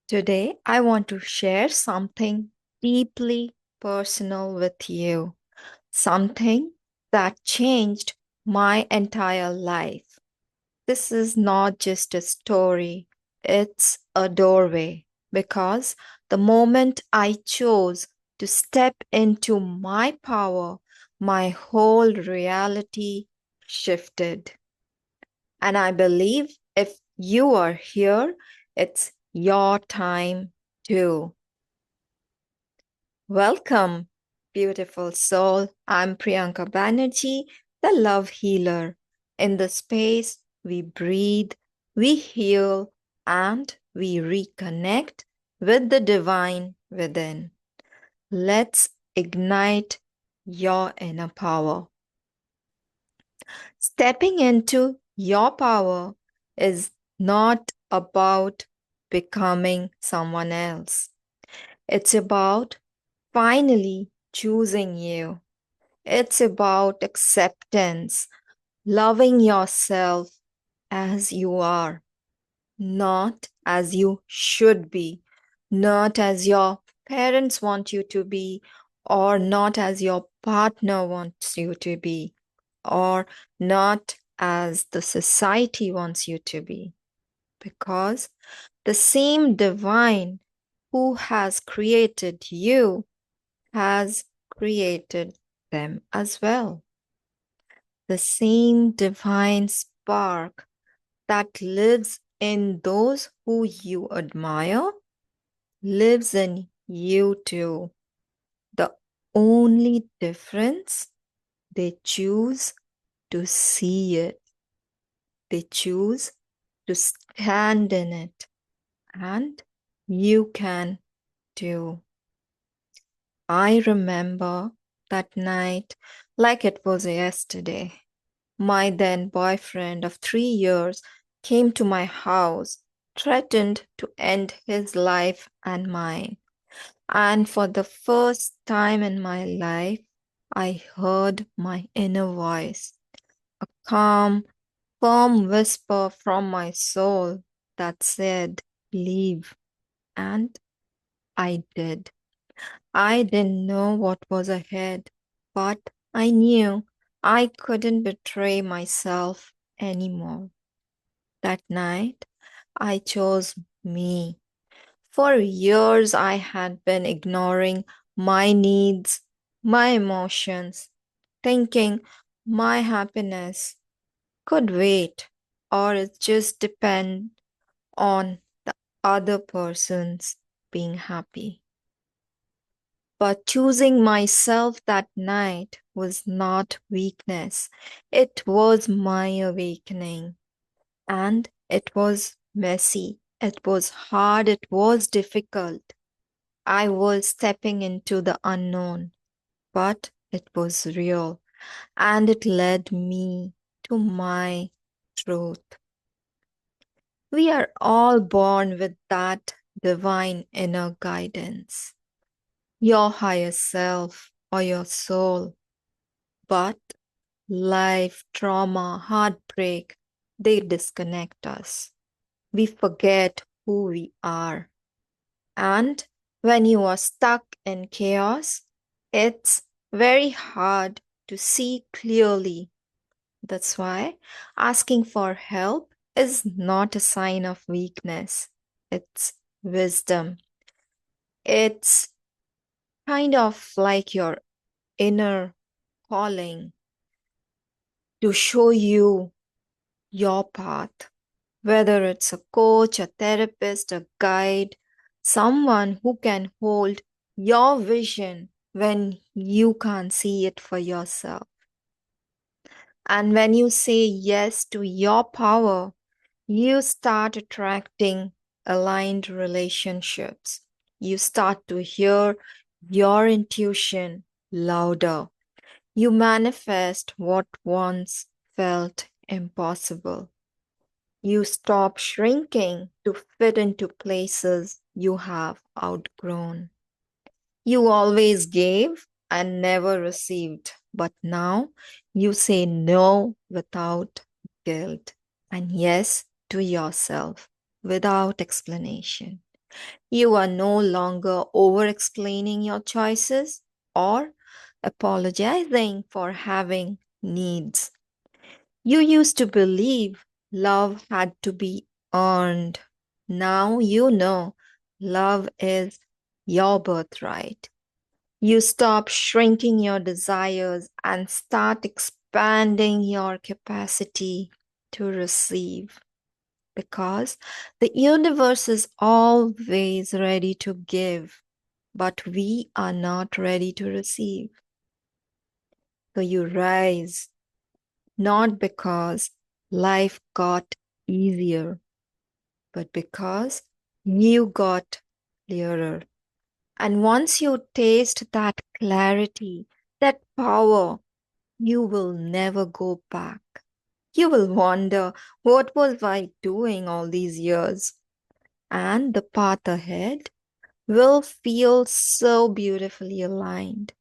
Today, I want to share something deeply personal with you, something that changed my entire life. This is not just a story, it's a doorway because the moment I chose to step into my power, my whole reality shifted. And I believe if you are here, it's your time too. Welcome, beautiful soul. I'm Priyanka Banerjee, the love healer. In the space, we breathe, we heal, and we reconnect with the divine within. Let's ignite your inner power. Stepping into your power is not about becoming someone else. It's about finally choosing you. It's about acceptance, loving yourself as you are, not as you should be, not as your parents want you to be, or not as your partner wants you to be, or not as the society wants you to be. Because the same divine who has created you has created them as well. The same divine spark that lives in those who you admire lives in you too. The only difference, they choose to see it, they choose to stand in it, and you can too. I remember that night like it was yesterday. My then boyfriend of 3 years came to my house, threatened to end his life and mine. And for the first time in my life, I heard my inner voice, a calm, firm whisper from my soul that said, "Leave." And I did. I didn't know what was ahead, but I knew I couldn't betray myself anymore. That night, I chose me. For years, I had been ignoring my needs, my emotions, thinking my happiness could wait or it just depend on the other person's being happy. But choosing myself that night was not weakness. It was my awakening. And it was messy. It was hard. It was difficult. I was stepping into the unknown, but it was real. And it led me to my truth. We are all born with that divine inner guidance, your higher self or your soul. But life, trauma, heartbreak, they disconnect us. We forget who we are. And when you are stuck in chaos, it's very hard to see clearly. That's why asking for help is not a sign of weakness, it's wisdom. It's kind of like your inner calling to show you your path, whether it's a coach, a therapist, a guide, someone who can hold your vision when you can't see it for yourself. And when you say yes to your power, you start attracting aligned relationships. You start to hear your intuition louder. You manifest what once felt impossible. You stop shrinking to fit into places you have outgrown. You always gave and never received, but now you say no without guilt and yes to yourself without explanation. You are no longer over explaining your choices or apologizing for having needs. You used to believe love had to be earned. Now you know love is your birthright. You stop shrinking your desires and start expanding your capacity to receive because the universe is always ready to give, but we are not ready to receive. So you rise, not because life got easier, but because you got clearer. And once you taste that clarity, that power, you will never go back. You will wonder, what was I doing all these years? And the path ahead will feel so beautifully aligned.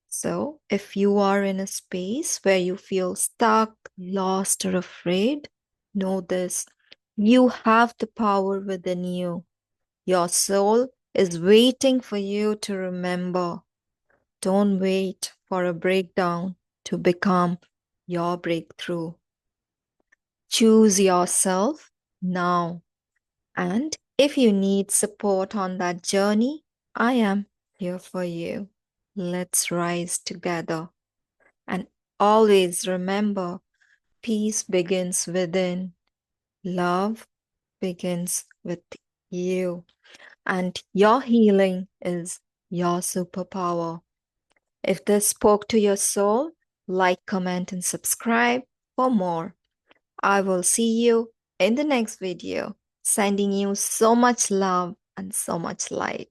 So, if you are in a space where you feel stuck, lost, or afraid, know this: you have the power within you. Your soul is waiting for you to remember. Don't wait for a breakdown to become your breakthrough. Choose yourself now. And if you need support on that journey, I am here for you. Let's rise together. And always remember, peace begins within, love begins with you, and your healing is your superpower. If this spoke to your soul, like, comment, and subscribe for more. I will see you in the next video, sending you so much love and so much light.